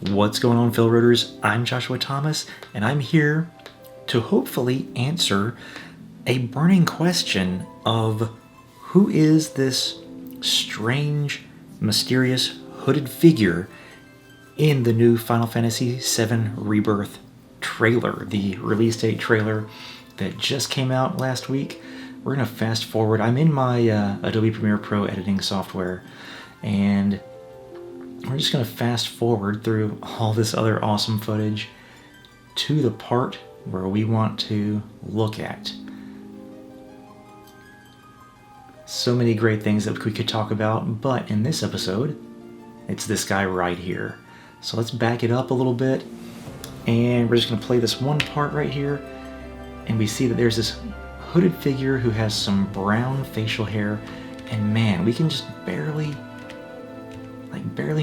What's going on, Failroaders? I'm Joshua Thomas, and I'm here to hopefully answer a burning question of who is this strange, mysterious, hooded figure in the new Final Fantasy VII Rebirth trailer, the release date trailer that just came out last week. We're going to fast forward. I'm in my Adobe Premiere Pro editing software, and we're just going to fast forward through all this other awesome footage to the part where we want to look at. So many great things that we could talk about, but in this episode, it's this guy right here. So let's back it up a little bit, and we're just going to play this one part right here, and we see that there's this hooded figure who has some brown facial hair, and man, we can just barely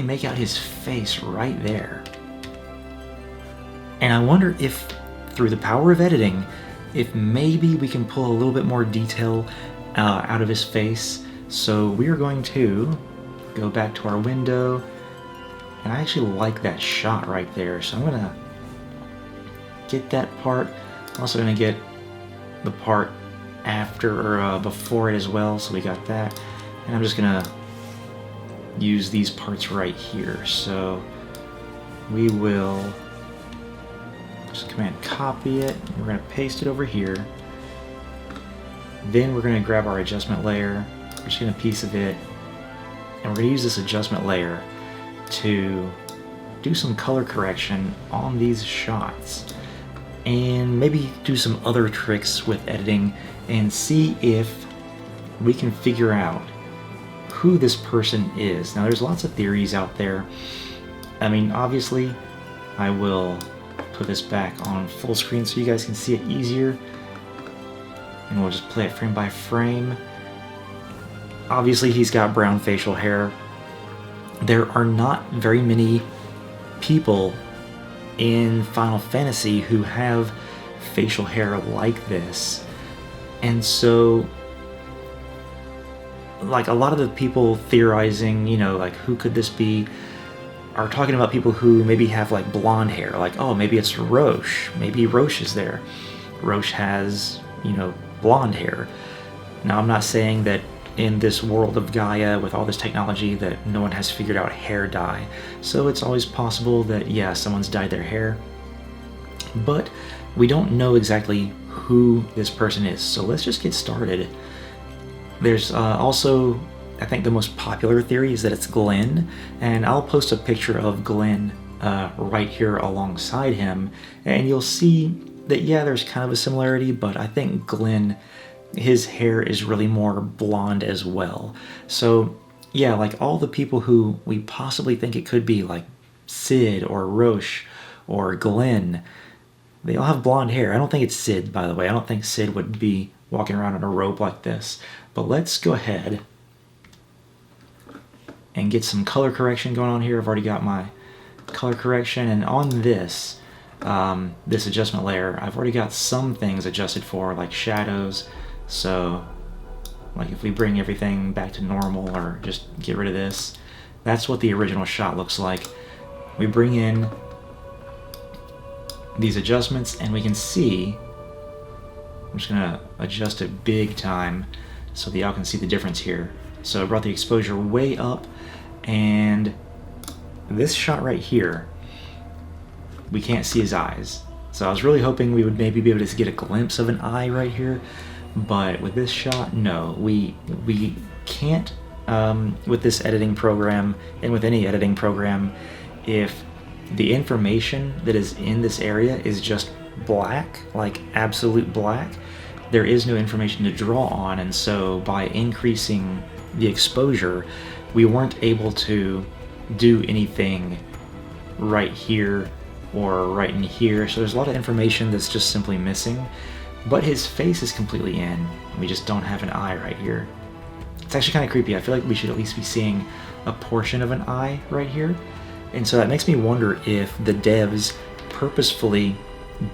make out his face right there. And I wonder if, through the power of editing, if maybe we can pull a little bit more detail out of his face. So we are going to go back to our window, and I actually like that shot right there. So I'm gonna get that part. I'm also gonna get the part after or before it as well. So we got that, and I'm just gonna use these parts right here. So we will just command copy it. We're going to paste it over here. Then we're going to grab our adjustment layer. We're just going to piece of it, and we're going to use this adjustment layer to do some color correction on these shots, and maybe do some other tricks with editing and see if we can figure out who this person is. Now, there's lots of theories out there. I mean, obviously, I will put this back on full screen so you guys can see it easier, and we'll just play it frame by frame. Obviously, he's got brown facial hair. There are not very many people in Final Fantasy who have facial hair like this, and so like a lot of the people theorizing, you know, like who could this be, are talking about people who maybe have like blonde hair, like, oh, maybe it's Roche, maybe Roche is there. Roche has, you know, blonde hair. Now, I'm not saying that in this world of Gaia with all this technology that no one has figured out hair dye, so it's always possible that, yeah, someone's dyed their hair, but we don't know exactly who this person is. So let's just get started. There's also, I think the most popular theory is that it's Glenn, and I'll post a picture of Glenn right here alongside him, and you'll see that, yeah, there's kind of a similarity, but I think Glenn, his hair is really more blonde as well. So yeah, like all the people who we possibly think it could be, like Sid or Roche or Glenn, they all have blonde hair. I don't think it's Sid, by the way. I don't think Sid would be walking around in a robe like this. But let's go ahead and get some color correction going on here. I've already got my color correction, and on this this adjustment layer, I've already got some things adjusted for, like shadows. So like if we bring everything back to normal or just get rid of this, that's what the original shot looks like. We bring in these adjustments, and we can see, I'm just gonna adjust it big time so that y'all can see the difference here. So I brought the exposure way up, and this shot right here, we can't see his eyes. So I was really hoping we would maybe be able to get a glimpse of an eye right here, but with this shot, no, we can't. With this editing program, and with any editing program, if the information that is in this area is just black, like absolute black, there is no information to draw on, and so by increasing the exposure, we weren't able to do anything right here or right in here. So there's a lot of information that's just simply missing, but his face is completely in. We just don't have an eye right here. It's actually kind of creepy. I feel like we should at least be seeing a portion of an eye right here, and so that makes me wonder if the devs purposefully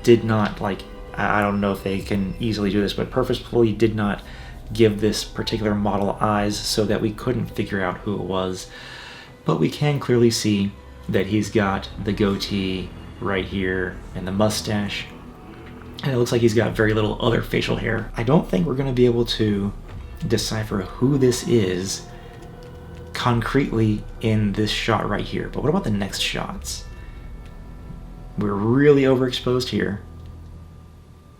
did not, like, I don't know if they can easily do this, but purposefully did not give this particular model eyes so that we couldn't figure out who it was. But we can clearly see that he's got the goatee right here and the mustache. And it looks like he's got very little other facial hair. I don't think we're going to be able to decipher who this is concretely in this shot right here. But what about the next shots? We're really overexposed here.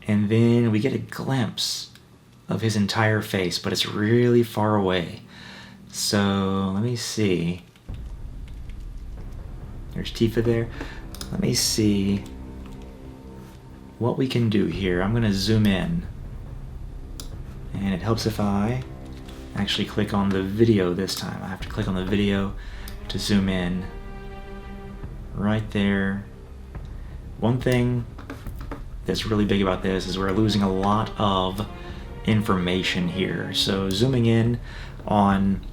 And then we get a glimpse of his entire face, but it's really far away. So let me see. There's Tifa there. Let me see what we can do here. I'm going to zoom in. And it helps if I actually click on the video this time. I have to click on the video to zoom in. Right there. One thing that's really big about this is we're losing a lot of information here. So zooming in on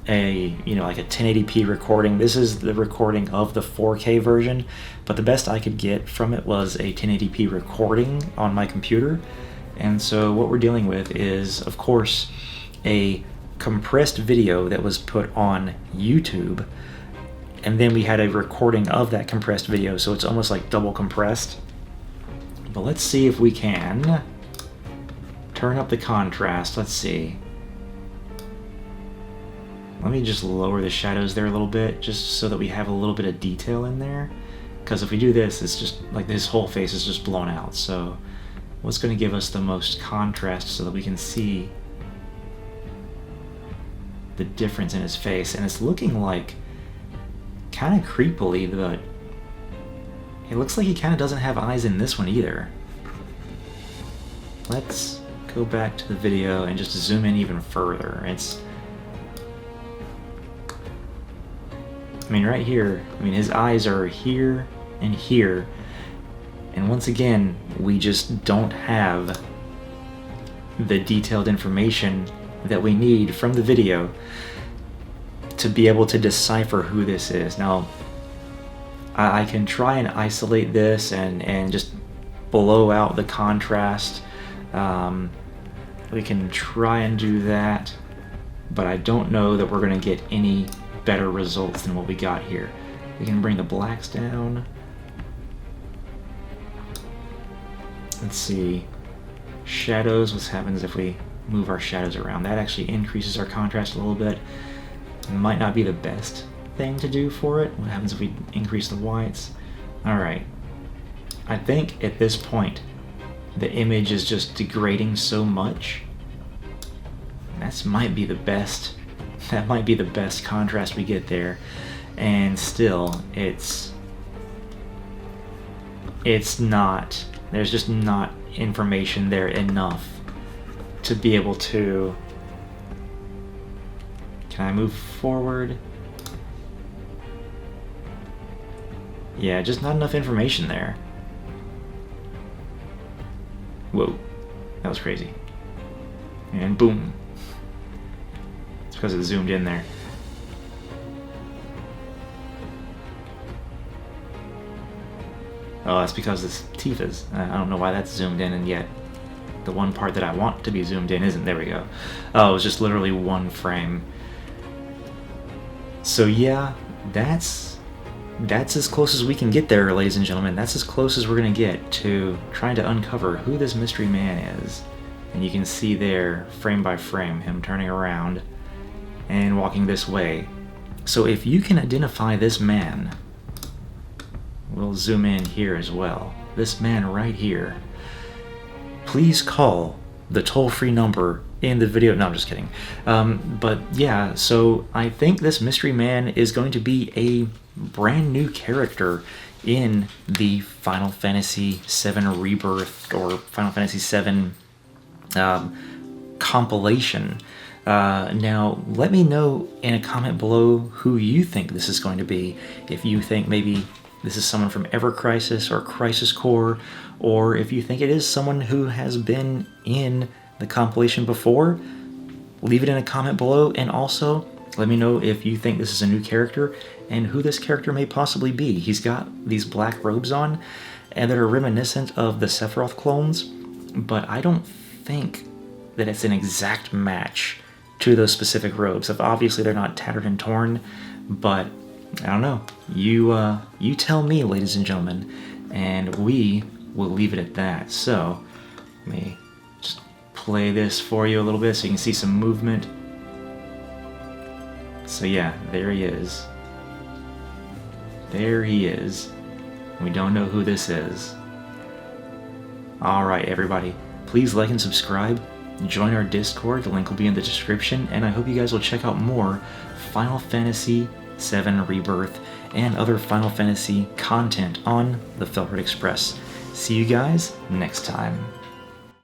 a, like a 1080p recording. This is the recording of the 4K version, but the best I could get from it was a 1080p recording on my computer. And so what we're dealing with is, of course, a compressed video that was put on YouTube, and then we had a recording of that compressed video, so it's almost like double compressed. But let's see if we can turn up the contrast. Let's see. Let me just lower the shadows there a little bit, just so that we have a little bit of detail in there. Because if we do this, it's just like his whole face is just blown out. So what's going to give us the most contrast so that we can see the difference in his face? And it's looking like kind of creepily, but it looks like he kind of doesn't have eyes in this one either. Let's go back to the video and just zoom in even further. Right here, his eyes are here and here, and once again, we just don't have the detailed information that we need from the video to be able to decipher who this is. Now, I can try and isolate this and just blow out the contrast. We can try and do that, but I don't know that we're going to get any better results than what we got here. We can bring the blacks down. Let's see. Shadows, what happens if we move our shadows around? That actually increases our contrast a little bit. It might not be the best thing to do for it. What happens if we increase the whites? Alright. I think at this point the image is just degrading so much. That might be the best contrast we get there, and still it's not, there's just not information there enough to be able to. Can I move forward? Yeah, just not enough information there. Whoa, that was crazy. And boom. It's because it zoomed in there. Oh, that's because it's Tifa's. I don't know why that's zoomed in, and yet the one part that I want to be zoomed in isn't. There we go. Oh, it was just literally one frame. So yeah, that's as close as we can get there, ladies and gentlemen. That's as close as we're going to get to trying to uncover who this mystery man is. And you can see there, frame by frame, him turning around and walking this way. So if you can identify this man, we'll zoom in here as well. This man right here. Please call the toll-free number in the video. No, I'm just kidding. But yeah, so I think this mystery man is going to be a brand new character in the Final Fantasy VII Rebirth or Final Fantasy VII compilation. Now, let me know in a comment below who you think this is going to be. If you think maybe this is someone from Ever Crisis or Crisis Core, or if you think it is someone who has been in the compilation before, leave it in a comment below. And also, let me know if you think this is a new character and who this character may possibly be. He's got these black robes on and that are reminiscent of the Sephiroth clones, but I don't think that it's an exact match to those specific robes. Obviously, they're not tattered and torn, but I don't know. You tell me, ladies and gentlemen, and we will leave it at that. So, let me just play this for you a little bit so you can see some movement. So yeah, there he is. There he is. We don't know who this is. Alright, everybody. Please like and subscribe. Join our Discord. The link will be in the description. And I hope you guys will check out more Final Fantasy VII Rebirth and other Final Fantasy content on the FailroadExpress. See you guys next time.